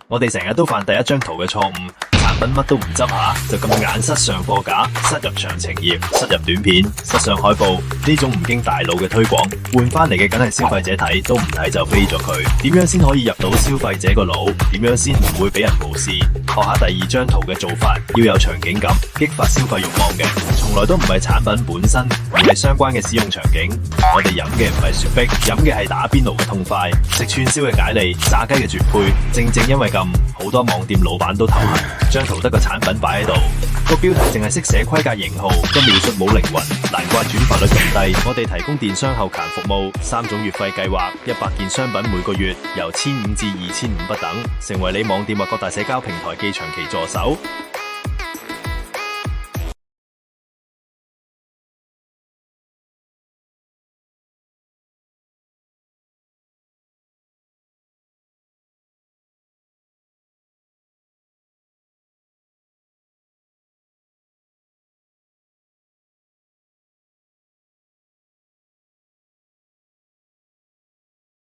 我哋成日都犯第一張圖嘅錯誤，產品乜都唔執下，就咁眼塞上貨架，塞入詳情頁，塞入短片，塞上海報，呢種唔經大腦嘅推廣，換翻嚟嘅梗係消費者睇，都唔睇就飛咗佢。點樣先可以入到消費者個腦？點樣先唔會俾人無視？學下第二張圖嘅做法，要有場景感，激發消費慾望嘅，從來都唔係產品本身，而係相關嘅使用場景。我哋飲嘅唔係雪碧，飲嘅係打邊爐嘅痛快，食串燒嘅解膩，炸雞嘅絕配。正因為咁，好多網店老闆都頭痕，張圖得個產品擺喺度，個標題淨係識寫規格型號，個描述冇靈魂，難怪轉發率咁低。我哋提供電商後勤服務，3種月費計劃，100件商品每個月由1500至2500不等，成為你網店或各大社交平台嘅長期助手。